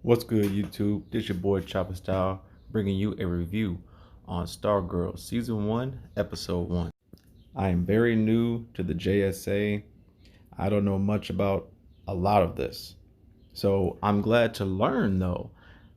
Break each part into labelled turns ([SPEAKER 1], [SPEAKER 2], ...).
[SPEAKER 1] What's good, YouTube? This your boy Chopper Style, bringing you a review on Stargirl Season 1, Episode 1. I am very new to the JSA. I don't know much about a lot of this. So I'm glad to learn, though.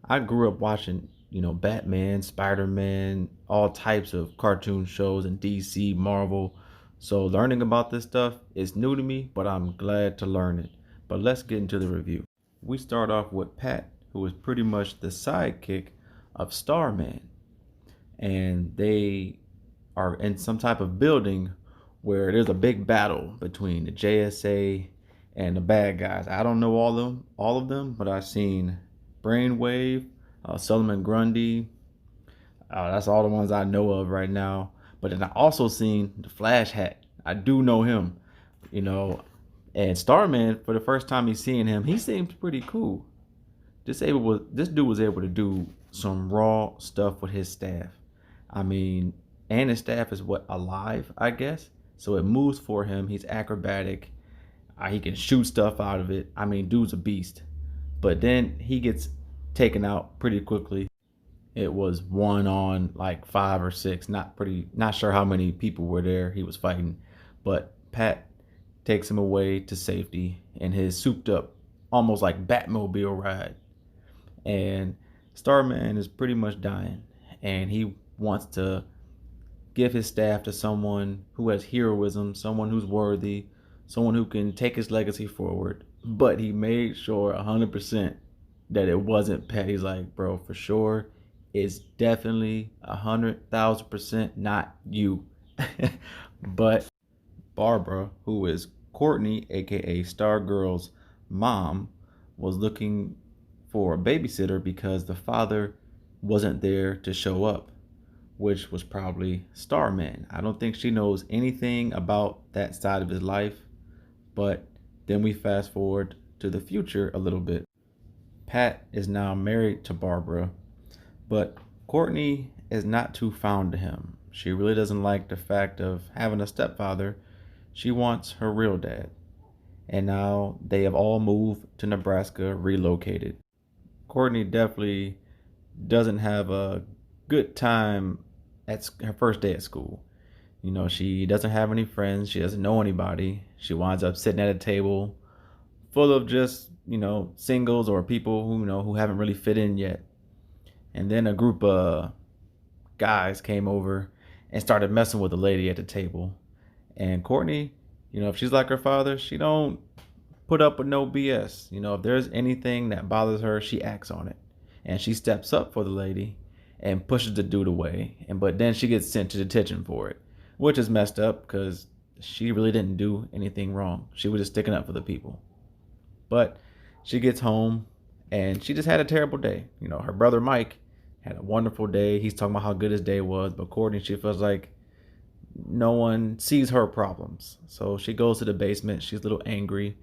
[SPEAKER 1] I grew up watching, Batman, Spider-Man, all types of cartoon shows and DC, Marvel. So learning about this stuff is new to me, but I'm glad to learn it. But let's get into the review. We start off with Pat, who is pretty much the sidekick of Starman. And they are in some type of building where there's a big battle between the JSA and the bad guys. I don't know all of them, but I've seen Brainwave, Solomon Grundy. That's all the ones I know of right now. But then I also seen the Flash Hat. I do know him, you know. And Starman, for the first time he's seeing him, he seems pretty cool. This dude was able to do some raw stuff with his staff. I mean, and his staff is alive, I guess. So it moves for him. He's acrobatic. He can shoot stuff out of it. I mean, dude's a beast. But then he gets taken out pretty quickly. It was one on like 5 or 6. Not sure how many people were there he was fighting. But Pat takes him away to safety in his souped up, almost like Batmobile ride. And Starman is pretty much dying. And he wants to give his staff to someone who has heroism, someone who's worthy, someone who can take his legacy forward. But he made sure 100% that it wasn't Pat. He's like, bro, for sure, it's definitely 100,000% not you. But Barbara, who is Courtney, aka Stargirl's mom, was looking for a babysitter because the father wasn't there to show up, which was probably Starman. I don't think she knows anything about that side of his life. But then we fast forward to the future a little bit. Pat is now married to Barbara, but Courtney is not too fond of him. She really doesn't like the fact of having a stepfather. She wants her real dad. And now they have all moved to Nebraska, relocated. Courtney definitely doesn't have a good time at her first day at school. She doesn't have any friends. She doesn't know anybody. She winds up sitting at a table full of just, singles or people who haven't really fit in yet. And then a group of guys came over and started messing with the lady at the table. And Courtney, if she's like her father, she don't put up with no BS. If there's anything that bothers her, she acts on it. And she steps up for the lady and pushes the dude away. But then she gets sent to detention for it, which is messed up because she really didn't do anything wrong. She was just sticking up for the people. But she gets home and she just had a terrible day. Her brother Mike had a wonderful day. He's talking about how good his day was. But Courtney, she feels like no one sees her problems. So she goes to the basement. She's a little angry.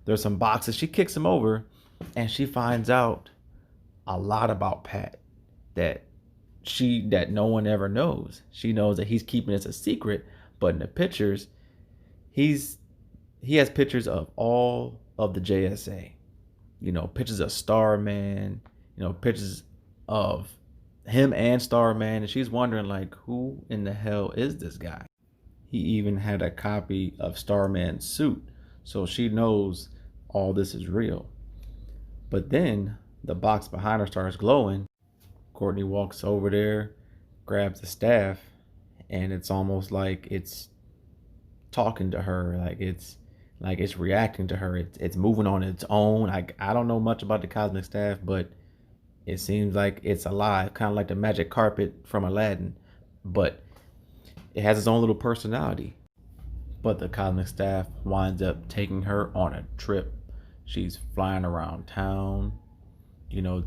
[SPEAKER 1] There's some boxes. She kicks him over and she finds out a lot about Pat that no one ever knows. She knows that he's keeping this a secret, but in the pictures, he has pictures of all of the JSA. Pictures of Starman, pictures of him and Starman, and she's wondering like, who in the hell is this guy? He even had a copy of Starman's suit, so she knows all this is real. But then the box behind her starts glowing. Courtney walks over there, grabs the staff, and it's almost like it's talking to her, like it's reacting to her. It's moving on its own. I don't know much about the cosmic staff, but it seems like it's alive, kind of like the magic carpet from Aladdin, but it has its own little personality. But the cosmic staff winds up taking her on a trip. She's flying around town,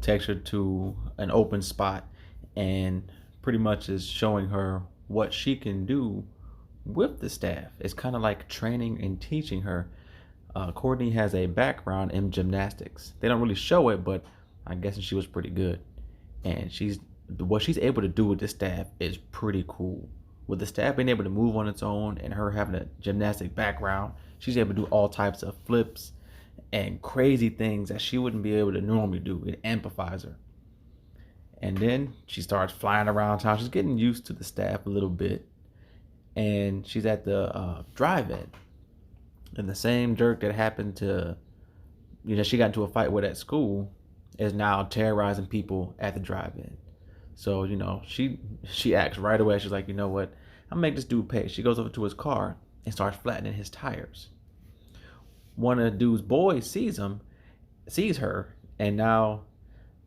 [SPEAKER 1] takes her to an open spot and pretty much is showing her what she can do with the staff. It's kind of like training and teaching her. Courtney has a background in gymnastics. They don't really show it, but I'm guessing she was pretty good. And what she's able to do with the staff is pretty cool. With the staff being able to move on its own and her having a gymnastic background, she's able to do all types of flips and crazy things that she wouldn't be able to normally do. It amplifies her. And then she starts flying around town. She's getting used to the staff a little bit. And she's at the drive-in. And the same jerk that happened to, she got into a fight with at school is now terrorizing people at the drive-in. So, she acts right away. She's like, you know what? I'll make this dude pay. She goes over to his car and starts flattening his tires. One of the dude's boys sees her, and now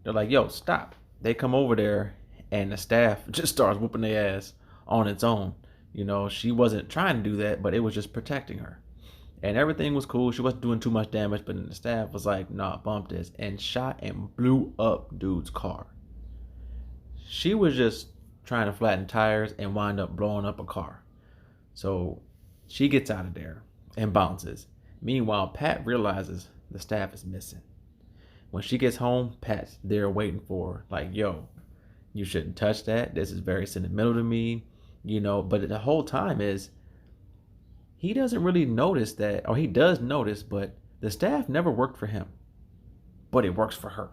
[SPEAKER 1] they're like, yo, stop. They come over there, and the staff just starts whooping their ass on its own. She wasn't trying to do that, but it was just protecting her. And everything was cool. She wasn't doing too much damage, but then the staff was like, nah, bump this, and shot and blew up dude's car. She was just trying to flatten tires and wind up blowing up a car. So she gets out of there and bounces. Meanwhile, Pat realizes the staff is missing. When she gets home, Pat's there waiting for her. Like, yo, you shouldn't touch that. This is very sentimental to me. But the whole time he doesn't really notice that, or he does notice, but the staff never worked for him. But it works for her.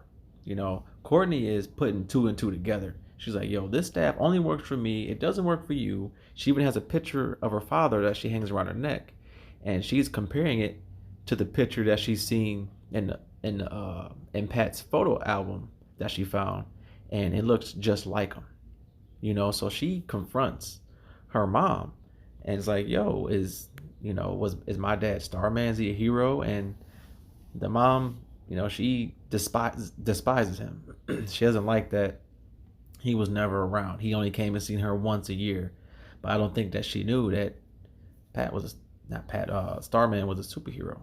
[SPEAKER 1] Courtney is putting two and two together. She's like, yo, this staff only works for me. It doesn't work for you. She even has a picture of her father that she hangs around her neck. And she's comparing it to the picture that she's seen in Pat's photo album that she found. And it looks just like him. So she confronts her mom and it's like, yo, is my dad Starman? Is he a hero? And the mom, she despises him. She doesn't like that he was never around. He only came and seen her once a year. But I don't think that she knew that Starman was a superhero.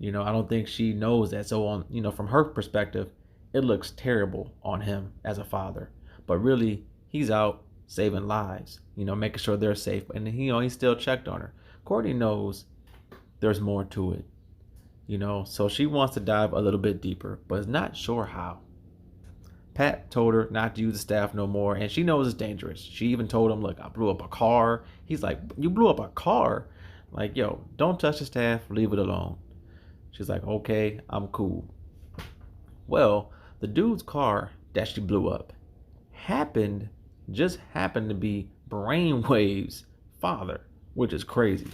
[SPEAKER 1] I don't think she knows that. So from her perspective, it looks terrible on him as a father. But really, he's out saving lives, making sure they're safe. And he still checked on her. Courtney knows there's more to it, so she wants to dive a little bit deeper, but is not sure how. Pat told her not to use the staff no more, and she knows it's dangerous. She even told him, look, I blew up a car. He's like, you blew up a car? Like, yo, don't touch the staff, leave it alone. She's like, okay, I'm cool. Well, the dude's car that she blew up just happened to be Brainwave's father, which is crazy.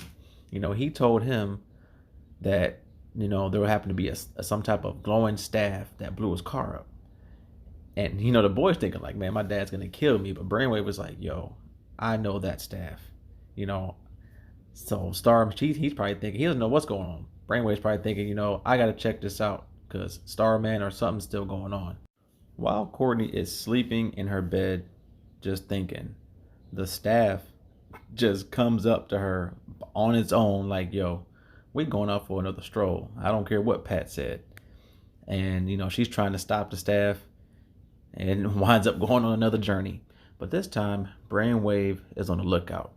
[SPEAKER 1] He told him that, there would happen to be some type of glowing staff that blew his car up. And, the boy's thinking like, man, my dad's going to kill me. But Brainwave was like, yo, I know that staff, So he's probably thinking, he doesn't know what's going on. Brainwave's probably thinking, I got to check this out because Starman or something's still going on. While Courtney is sleeping in her bed, just thinking, the staff just comes up to her on its own like, yo, we're going out for another stroll. I don't care what Pat said. And, she's trying to stop the staff and winds up going on another journey. But this time, Brainwave is on the lookout.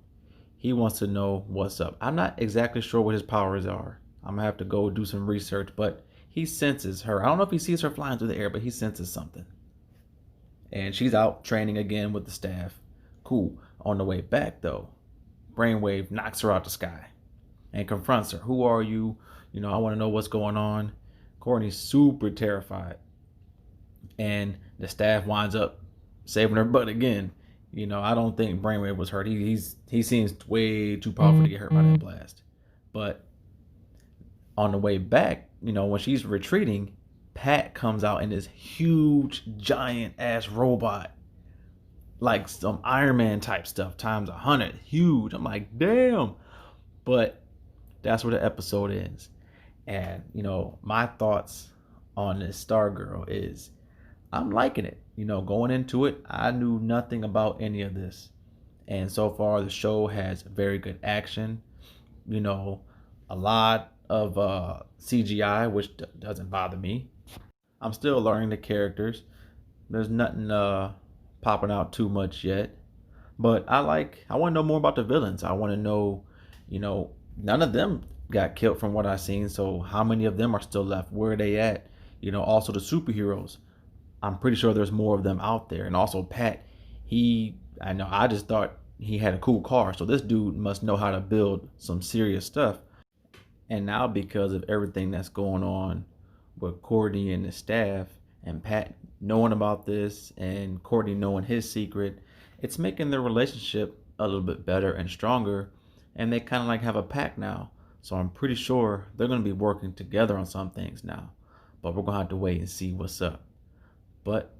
[SPEAKER 1] He wants to know what's up. I'm not exactly sure what his powers are. I'm going to have to go do some research, but he senses her. I don't know if he sees her flying through the air, but he senses something. And she's out training again with the staff. Cool. On the way back, though, Brainwave knocks her out the sky and confronts her. Who are you? I want to know what's going on. Courtney's super terrified. And the staff winds up saving her butt again. I don't think Brainwave was hurt. He seems way too powerful to get hurt by that blast. But on the way back, when she's retreating, Pat comes out in this huge, giant ass robot. Like some Iron Man type stuff times 100. Huge. I'm like, damn. But that's where the episode ends. And, my thoughts on this Stargirl is I'm liking it. Going into it, I knew nothing about any of this. And so far, the show has very good action. A lot of CGI, which doesn't bother me. I'm still learning the characters. There's nothing popping out too much yet. But I want to know more about the villains. I want to know, none of them got killed from what I've seen. So how many of them are still left? Where are they at? Also the superheroes. I'm pretty sure there's more of them out there. And also Pat, I just thought he had a cool car. So this dude must know how to build some serious stuff. And now, because of everything that's going on with Courtney and the staff, and Pat knowing about this, and Courtney knowing his secret, it's making their relationship a little bit better and stronger. And they kind of like have a pact now. So I'm pretty sure they're going to be working together on some things now. But we're going to have to wait and see what's up. But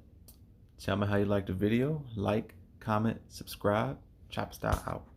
[SPEAKER 1] tell me how you liked the video. Like, comment, subscribe. Chop Style out.